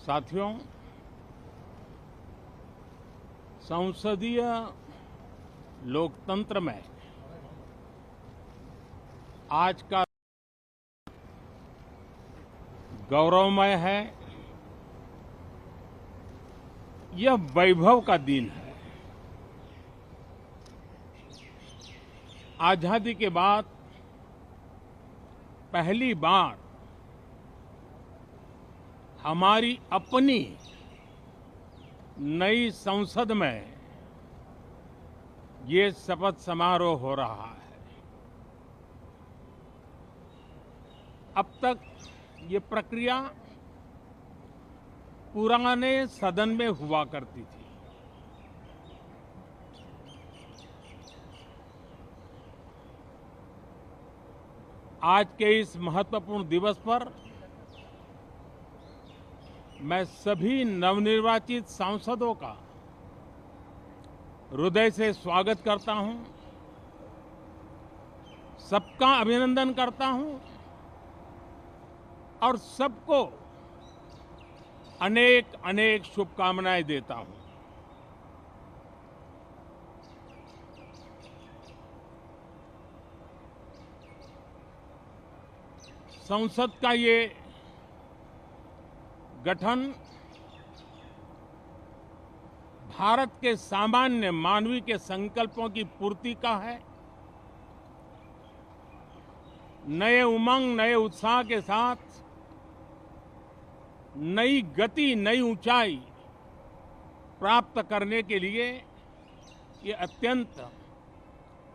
साथियों, संसदीय लोकतंत्र में आज का गौरवमय है। यह वैभव का दिन है। आजादी के बाद पहली बार हमारी अपनी नई संसद में ये शपथ समारोह हो रहा है। अब तक ये प्रक्रिया पुराने सदन में हुआ करती थी। आज के इस महत्वपूर्ण दिवस पर मैं सभी नवनिर्वाचित सांसदों का हृदय से स्वागत करता हूं, सबका अभिनंदन करता हूं और सबको अनेक अनेक शुभकामनाएं देता हूं। संसद का ये गठन भारत के सामान्य मानवीय के संकल्पों की पूर्ति का है। नए उमंग, नए उत्साह के साथ नई गति, नई ऊंचाई प्राप्त करने के लिए ये अत्यंत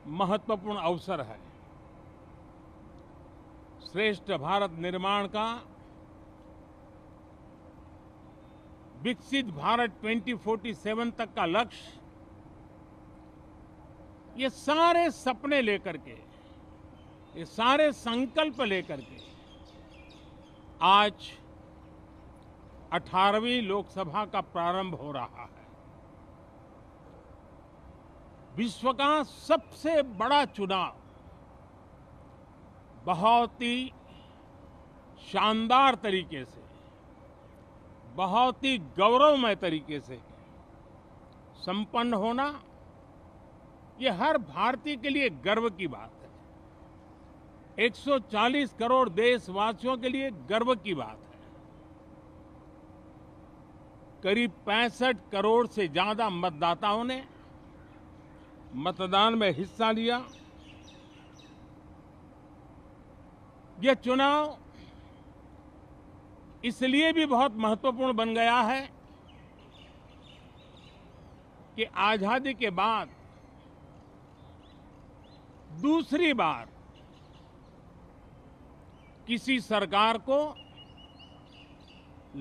महत्वपूर्ण अवसर है। श्रेष्ठ भारत निर्माण का, विकसित भारत 2047 तक का लक्ष्य, ये सारे सपने लेकर के, ये सारे संकल्प लेकर के आज 18वीं लोकसभा का प्रारंभ हो रहा है। विश्व का सबसे बड़ा चुनाव बहुत ही शानदार तरीके से, बहुत ही गौरवमय तरीके से संपन्न होना, ये हर भारतीय के लिए गर्व की बात है। 140 करोड़ देशवासियों के लिए गर्व की बात है। करीब 65 करोड़ से ज्यादा मतदाताओं ने मतदान में हिस्सा लिया। यह चुनाव इसलिए भी बहुत महत्वपूर्ण बन गया है कि आजादी के बाद दूसरी बार किसी सरकार को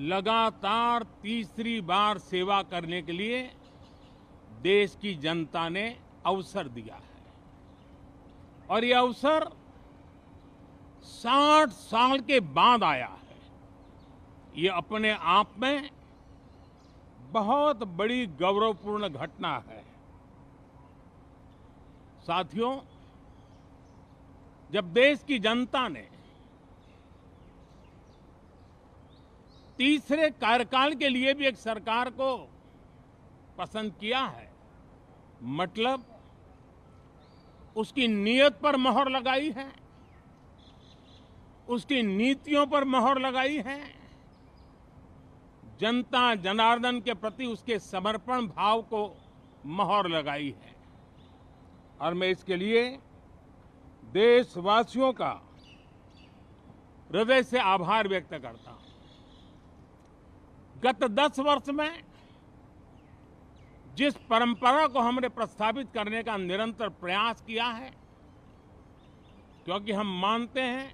लगातार तीसरी बार सेवा करने के लिए देश की जनता ने अवसर दिया है और यह अवसर 60 साल के बाद आया है। ये अपने आप में बहुत बड़ी गौरवपूर्ण घटना है। साथियों, जब देश की जनता ने तीसरे कार्यकाल के लिए भी एक सरकार को पसंद किया है, मतलब उसकी नीयत पर मोहर लगाई है, उसकी नीतियों पर मोहर लगाई है, जनता जनार्दन के प्रति उसके समर्पण भाव को मोहर लगाई है। और मैं इसके लिए देशवासियों का हृदय से आभार व्यक्त करता हूं। गत 10 वर्ष में जिस परंपरा को हमने प्रस्थापित करने का निरंतर प्रयास किया है, क्योंकि हम मानते हैं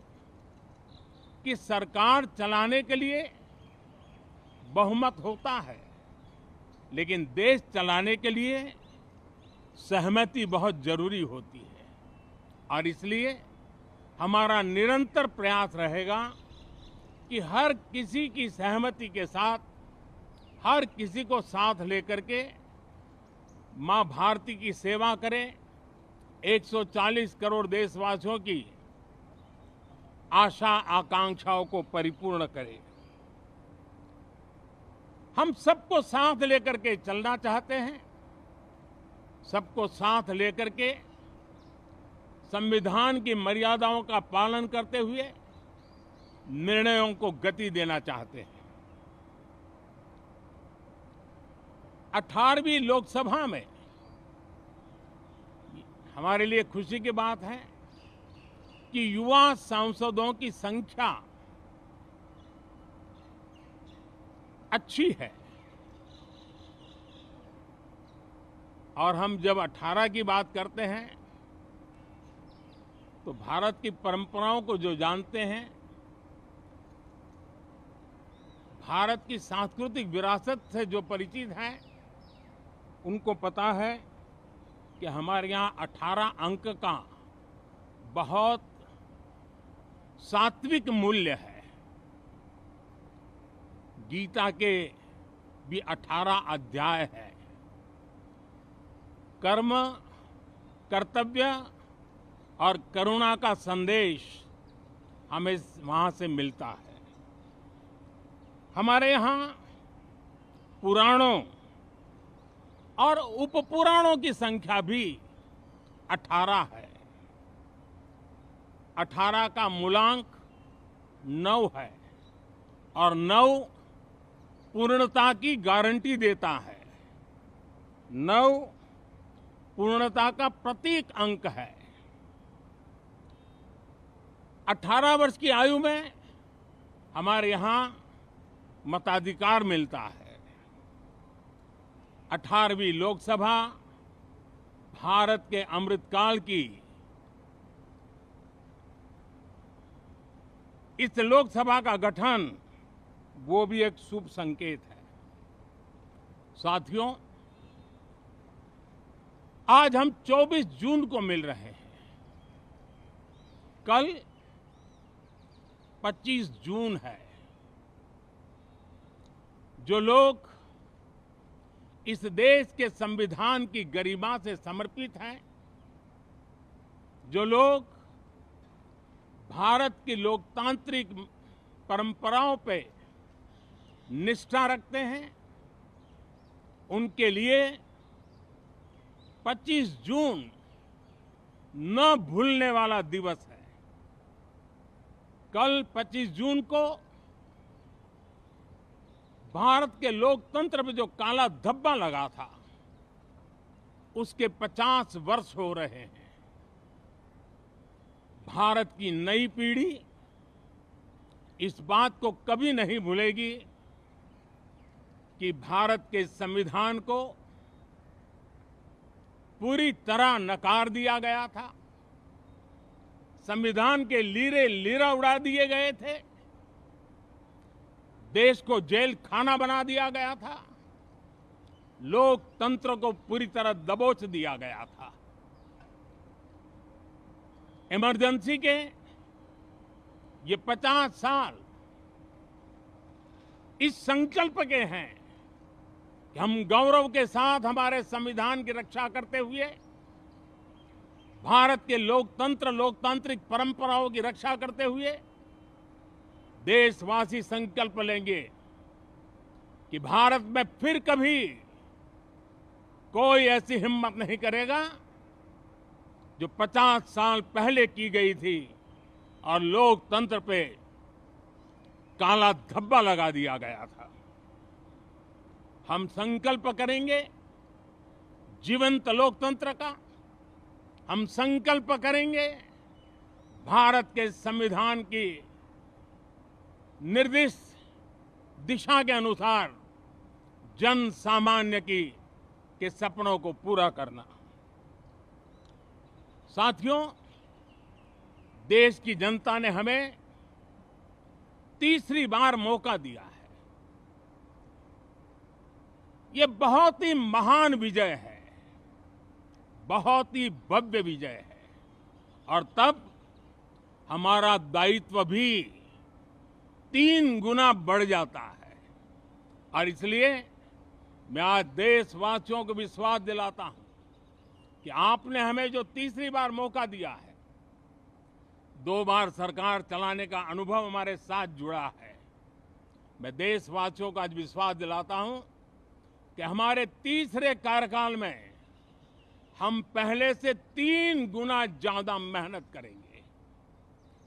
कि सरकार चलाने के लिए बहुमत होता है, लेकिन देश चलाने के लिए सहमति बहुत जरूरी होती है। और इसलिए हमारा निरंतर प्रयास रहेगा कि हर किसी की सहमति के साथ, हर किसी को साथ लेकर के मां भारती की सेवा करें, 140 करोड़ देशवासियों की आशा आकांक्षाओं को परिपूर्ण करें। हम सबको साथ लेकर के चलना चाहते हैं, सबको साथ लेकर के संविधान की मर्यादाओं का पालन करते हुए निर्णयों को गति देना चाहते हैं। 18वीं लोकसभा में हमारे लिए खुशी की बात है कि युवा सांसदों की संख्या अच्छी है। और हम जब 18 की बात करते हैं तो भारत की परंपराओं को जो जानते हैं, भारत की सांस्कृतिक विरासत से जो परिचित हैं, उनको पता है कि हमारे यहाँ 18 अंक का बहुत सात्विक मूल्य है। गीता के भी 18 अध्याय है। कर्म, कर्तव्य और करुणा का संदेश हमें वहां से मिलता है। हमारे यहाँ पुराणों और उपपुराणों की संख्या भी 18 है। 18 का मूलांक 9 है और 9 पूर्णता की गारंटी देता है। 9 पूर्णता का प्रतीक अंक है। 18 वर्ष की आयु में हमारे यहाँ मताधिकार मिलता है। 18वीं लोकसभा भारत के अमृतकाल की इस लोकसभा का गठन वो भी एक शुभ संकेत है। साथियों, आज हम 24 जून को मिल रहे हैं। कल 25 जून है। जो लोग इस देश के संविधान की गरिमा से समर्पित हैं, जो लोग भारत की लोकतांत्रिक परंपराओं पे निष्ठा रखते हैं, उनके लिए 25 जून न भूलने वाला दिवस है। कल 25 जून को भारत के लोकतंत्र में जो काला धब्बा लगा था, उसके 50 वर्ष हो रहे हैं। भारत की नई पीढ़ी इस बात को कभी नहीं भूलेगी कि भारत के संविधान को पूरी तरह नकार दिया गया था। संविधान के लीरे लीरा उड़ा दिए गए थे। देश को जेल खाना बना दिया गया था। लोकतंत्र को पूरी तरह दबोच दिया गया था। इमरजेंसी के ये 50 साल इस संकल्प के हैं कि हम गौरव के साथ हमारे संविधान की रक्षा करते हुए भारत के लोकतंत्र, लोकतांत्रिक परंपराओं की रक्षा करते हुए देशवासी संकल्प लेंगे कि भारत में फिर कभी कोई ऐसी हिम्मत नहीं करेगा जो 50 साल पहले की गई थी और लोकतंत्र पे काला धब्बा लगा दिया गया था। हम संकल्प करेंगे जीवंत लोकतंत्र का। हम संकल्प करेंगे भारत के संविधान की निर्दिष्ट दिशा के अनुसार जन सामान्य के सपनों को पूरा करना। साथियों, देश की जनता ने हमें तीसरी बार मौका दिया है। ये बहुत ही महान विजय है, बहुत ही भव्य विजय है। और तब हमारा दायित्व भी 3 गुना बढ़ जाता है। और इसलिए मैं आज देशवासियों को विश्वास दिलाता हूं कि आपने हमें जो तीसरी बार मौका दिया है, 2 बार सरकार चलाने का अनुभव हमारे साथ जुड़ा है, मैं देशवासियों को आज विश्वास दिलाता हूं कि हमारे तीसरे कार्यकाल में हम पहले से 3 गुना ज्यादा मेहनत करेंगे।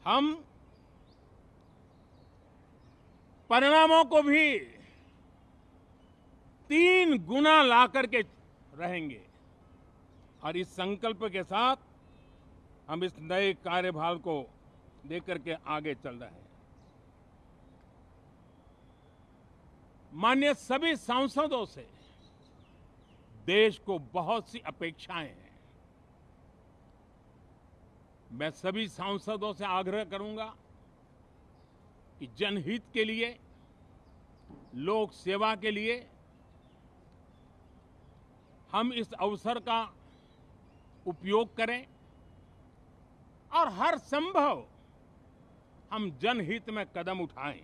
हम परिणामों को भी 3 गुना ला करके रहेंगे और इस संकल्प के साथ हम इस नए कार्यभार को लेकर के आगे चल रहे हैं। माननीय सभी सांसदों से देश को बहुत सी अपेक्षाएं हैं। मैं सभी सांसदों से आग्रह करूंगा कि जनहित के लिए, लोक सेवा के लिए हम इस अवसर का उपयोग करें और हर संभव हम जनहित में कदम उठाएं।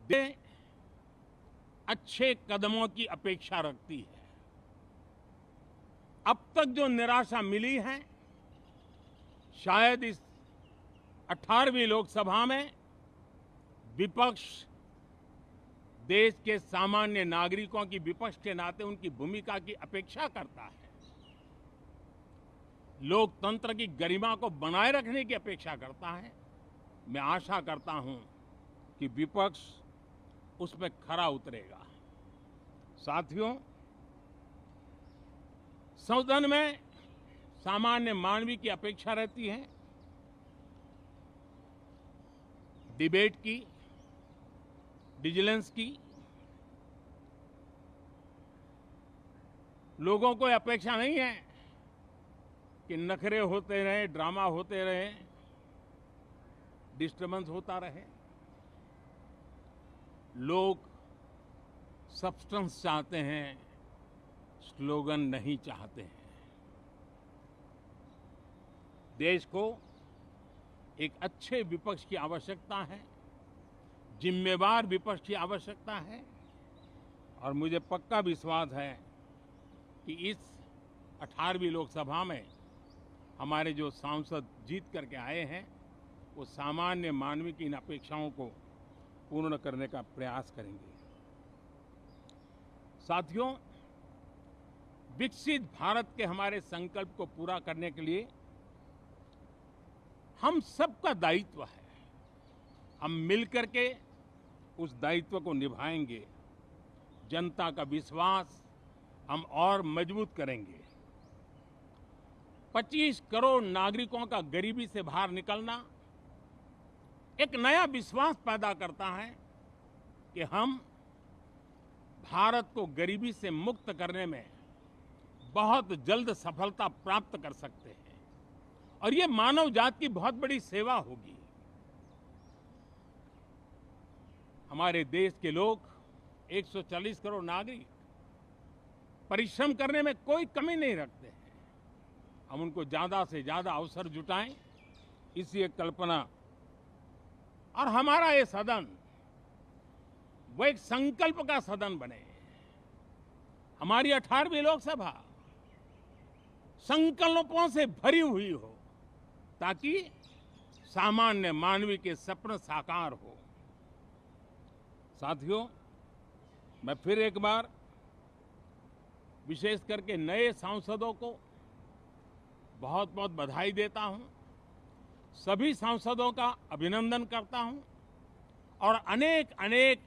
देश अच्छे कदमों की अपेक्षा रखती है। अब तक जो निराशा मिली है, शायद इस 18वीं लोकसभा में विपक्ष देश के सामान्य नागरिकों की विपक्ष के नाते उनकी भूमिका की अपेक्षा करता है, लोकतंत्र की गरिमा को बनाए रखने की अपेक्षा करता है। मैं आशा करता हूं कि विपक्ष उसमें खरा उतरेगा। साथियों, सदन में सामान्य मानवीय की अपेक्षा रहती है डिबेट की, विजिलेंस की। लोगों को अपेक्षा नहीं है कि नखरे होते रहे, ड्रामा होते रहे, डिस्टर्बेंस होता रहे। लोग सब्सटेंस चाहते हैं, स्लोगन नहीं चाहते हैं। देश को एक अच्छे विपक्ष की आवश्यकता है, जिम्मेवार विपक्ष की आवश्यकता है और मुझे पक्का विश्वास है कि इस 18वीं लोकसभा में हमारे जो सांसद जीत करके आए हैं वो सामान्य मानवीय की इन अपेक्षाओं को पूर्ण करने का प्रयास करेंगे। साथियों, विकसित भारत के हमारे संकल्प को पूरा करने के लिए हम सबका दायित्व है। हम मिलकर के उस दायित्व को निभाएंगे। जनता का विश्वास हम और मजबूत करेंगे। 25 करोड़ नागरिकों का गरीबी से बाहर निकलना एक नया विश्वास पैदा करता है कि हम भारत को गरीबी से मुक्त करने में बहुत जल्द सफलता प्राप्त कर सकते हैं और ये मानव जाति की बहुत बड़ी सेवा होगी। हमारे देश के लोग 140 करोड़ नागरिक परिश्रम करने में कोई कमी नहीं रखते हैं। हम उनको ज्यादा से ज्यादा अवसर जुटाएं, इसी एक कल्पना। और हमारा ये सदन वो एक संकल्प का सदन बने। हमारी 18वीं लोकसभा संकल्पों से भरी हुई हो ताकि सामान्य मानवीय के सपने साकार हो। साथियों, मैं फिर एक बार विशेष करके नए सांसदों को बहुत बहुत बधाई देता हूं। सभी सांसदों का अभिनंदन करता हूं और अनेक अनेक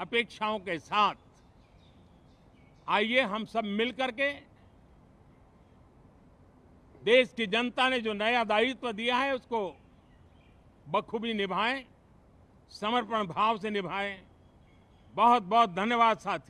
अपेक्षाओं के साथ आइए हम सब मिलकर के देश की जनता ने जो नया दायित्व दिया है उसको बखूबी निभाएं, समर्पण भाव से निभाएं। बहुत बहुत धन्यवाद साथियों।